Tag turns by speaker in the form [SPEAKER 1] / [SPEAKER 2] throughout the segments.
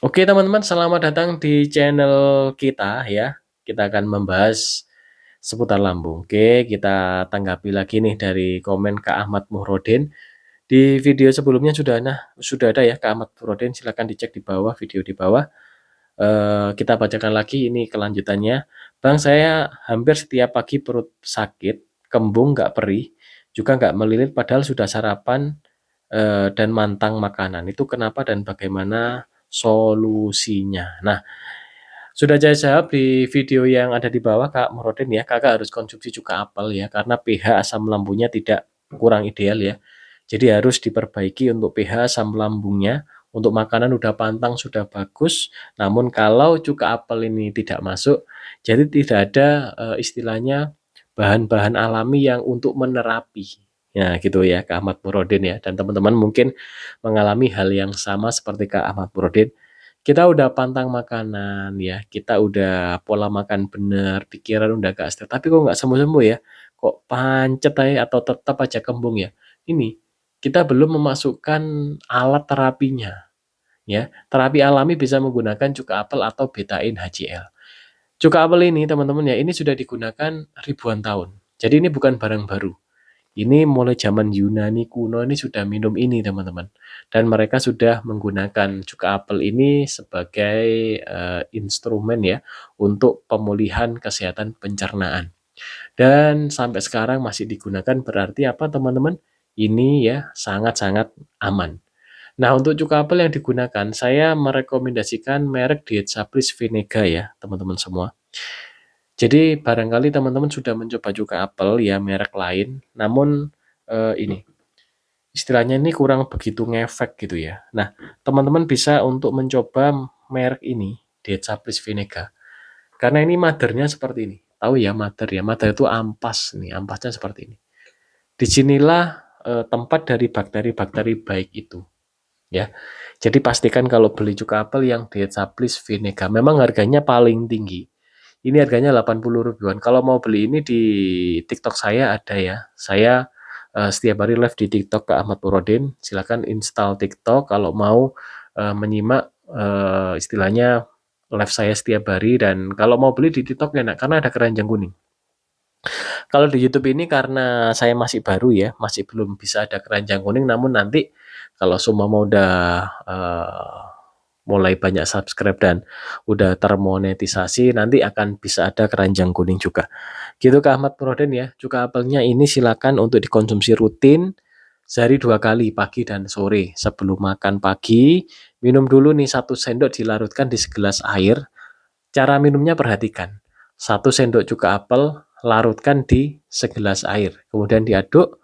[SPEAKER 1] Oke teman-teman, selamat datang di channel kita ya. Kita akan membahas seputar lambung. Oke, kita tanggapi lagi nih dari komen Kak Ahmad Muhrodin. Di video sebelumnya sudah ada ya Kak Ahmad Muhrodin, silahkan dicek di bawah, video di bawah. Kita bacakan lagi ini kelanjutannya. Bang, saya hampir setiap pagi perut sakit, kembung nggak perih, juga nggak melilit padahal sudah sarapan dan mantang makanan. Itu kenapa dan bagaimana solusinya? Nah, sudah saya jawab di video yang ada di bawah Kak Murodin ya, Kakak harus konsumsi cuka apel ya, karena pH asam lambungnya tidak kurang ideal ya. Jadi harus diperbaiki untuk pH asam lambungnya, untuk makanan udah pantang, sudah bagus, namun kalau cuka apel ini tidak masuk, jadi tidak ada istilahnya bahan-bahan alami yang untuk menerapi. Ya gitu ya Kak Ahmad Murodin ya, dan teman-teman mungkin mengalami hal yang sama seperti Kak Ahmad Murodin. Kita udah pantang makanan ya, kita udah pola makan bener, pikiran udah gak stres, tapi kok nggak sembuh-sembuh ya? Kok pancet aja atau tetap aja kembung ya? Ini, kita belum memasukkan alat terapinya ya. Terapi alami bisa menggunakan cuka apel atau betain HCl. Cuka apel ini teman-teman ya, ini sudah digunakan ribuan tahun. Jadi ini bukan barang baru. Ini mulai zaman Yunani kuno ini sudah minum ini teman-teman. Dan mereka sudah menggunakan cuka apel ini sebagai instrumen ya untuk pemulihan kesehatan pencernaan. Dan sampai sekarang masih digunakan berarti apa teman-teman? Ini ya sangat-sangat aman. Nah untuk cuka apel yang digunakan saya merekomendasikan merek Diet Saplis Vinega ya teman-teman semua. Jadi barangkali teman-teman sudah mencoba cuka apel ya merek lain, namun ini istilahnya ini kurang begitu ngefek gitu ya. Nah, teman-teman bisa untuk mencoba merek ini, Diet Saplis Vinega. Karena ini mothernya seperti ini. Tahu ya mother ya, mother itu ampas nih, ampasnya seperti ini. Disinilah tempat dari bakteri-bakteri baik itu ya. Jadi pastikan kalau beli cuka apel yang Diet Saplis Vinega, memang harganya paling tinggi. Ini harganya 80 ribuan. Kalau mau beli ini di TikTok saya ada ya. Saya setiap hari live di TikTok ke Ahmad Murodin. Silakan install TikTok kalau mau menyimak istilahnya live saya setiap hari, dan kalau mau beli di TikTok enak karena ada keranjang kuning. Kalau di YouTube ini karena saya masih baru ya, masih belum bisa ada keranjang kuning, namun nanti kalau semua mau udah mulai banyak subscribe dan udah termonetisasi, nanti akan bisa ada keranjang kuning juga. Gitu Kak Ahmad Murodin ya. Cuka apelnya ini silakan untuk dikonsumsi rutin sehari 2 kali, pagi dan sore. Sebelum makan pagi, minum dulu nih 1 sendok dilarutkan di segelas air. Cara minumnya perhatikan. 1 sendok cuka apel larutkan di segelas air. Kemudian diaduk,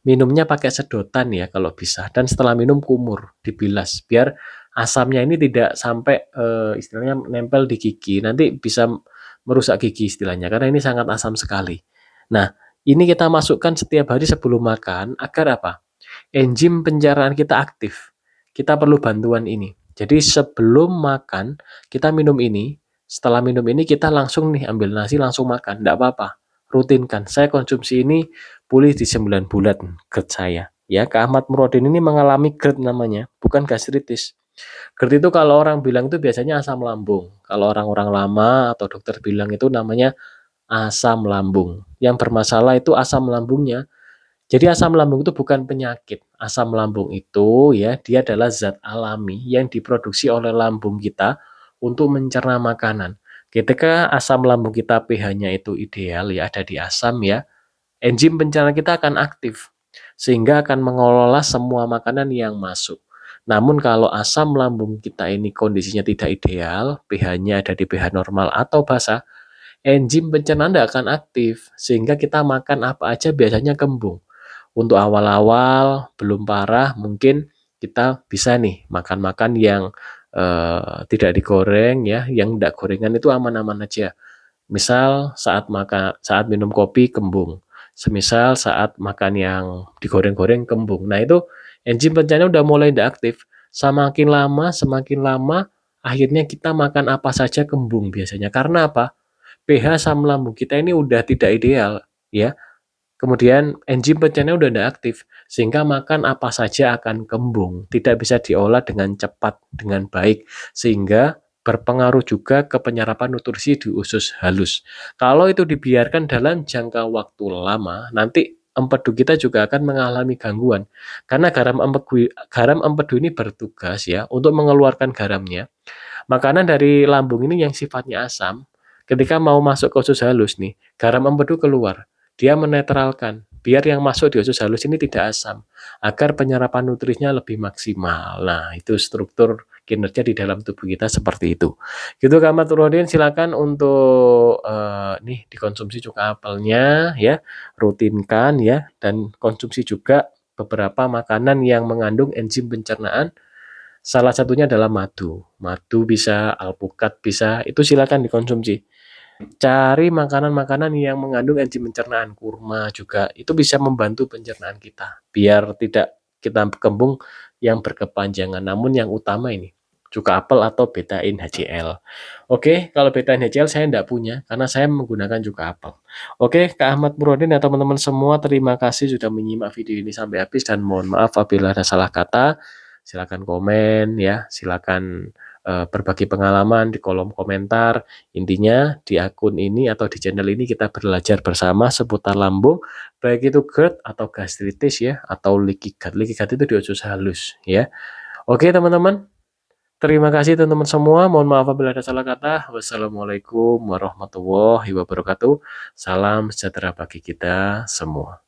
[SPEAKER 1] minumnya pakai sedotan ya kalau bisa, dan setelah minum kumur, dibilas biar asamnya ini tidak sampai istilahnya nempel di gigi, nanti bisa merusak gigi istilahnya karena ini sangat asam sekali. Nah, ini kita masukkan setiap hari sebelum makan agar apa? Enzim pencernaan kita aktif. Kita perlu bantuan ini. Jadi sebelum makan kita minum ini, setelah minum ini kita langsung nih ambil nasi langsung makan, enggak apa-apa. Rutinkan. Saya konsumsi ini pulih di 9 bulan GERD saya. Ya, Kak Ahmad Murodin ini mengalami GERD namanya, bukan gastritis. GERD itu kalau orang bilang itu biasanya asam lambung. Kalau orang-orang lama atau dokter bilang itu namanya asam lambung. Yang bermasalah itu asam lambungnya. Jadi asam lambung itu bukan penyakit. Asam lambung itu ya dia adalah zat alami yang diproduksi oleh lambung kita untuk mencerna makanan. Ketika asam lambung kita pH-nya itu ideal ya ada di asam ya, enzim pencernaan kita akan aktif sehingga akan mengelola semua makanan yang masuk. Namun kalau asam lambung kita ini kondisinya tidak ideal, pH-nya ada di pH normal atau basa, enzim pencernaan tidak akan aktif sehingga kita makan apa aja biasanya kembung. Untuk awal-awal belum parah mungkin kita bisa nih makan-makan yang tidak digoreng ya, yang enggak gorengan itu aman-aman aja. Misal saat minum kopi kembung, semisal saat makan yang digoreng-goreng kembung. Nah itu enzim pencernaan udah mulai tidak aktif. Semakin lama akhirnya kita makan apa saja kembung biasanya. Karena apa? pH asam lambung kita ini udah tidak ideal ya. Kemudian enzim pencernaan udah tidak aktif, sehingga makan apa saja akan kembung, tidak bisa diolah dengan cepat, dengan baik, sehingga berpengaruh juga ke penyerapan nutrisi di usus halus. Kalau itu dibiarkan dalam jangka waktu lama, nanti empedu kita juga akan mengalami gangguan. Karena garam empedu ini bertugas ya untuk mengeluarkan garamnya. Makanan dari lambung ini yang sifatnya asam, ketika mau masuk ke usus halus nih, garam empedu keluar. Dia menetralkan, biar yang masuk di usus halus ini tidak asam, agar penyerapan nutrisinya lebih maksimal. Nah, itu struktur kinerja di dalam tubuh kita seperti itu. Gitu Kak Maturudin, silakan untuk nih dikonsumsi cuka apelnya ya, rutinkan ya, dan konsumsi juga beberapa makanan yang mengandung enzim pencernaan. Salah satunya adalah madu. Madu bisa, alpukat bisa, itu silakan dikonsumsi. Cari makanan-makanan yang mengandung enzim pencernaan, kurma juga, itu bisa membantu pencernaan kita, biar tidak kita kembung yang berkepanjangan. Namun yang utama ini, cuka apel atau betain HCl. Oke, kalau betain HCl saya tidak punya, karena saya menggunakan cuka apel. Oke, Kak Ahmad Murodin atau teman-teman semua, terima kasih sudah menyimak video ini sampai habis, dan mohon maaf apabila ada salah kata. Silakan komen ya, silakan berbagi pengalaman di kolom komentar. Intinya di akun ini atau di channel ini kita belajar bersama seputar lambung, baik itu GERD atau gastritis ya, atau leaky gut. Leaky gut itu di usus halus ya. Oke teman-teman, terima kasih teman-teman semua. Mohon maaf apabila ada salah kata. Wassalamualaikum warahmatullahi wabarakatuh. Salam sejahtera bagi kita semua.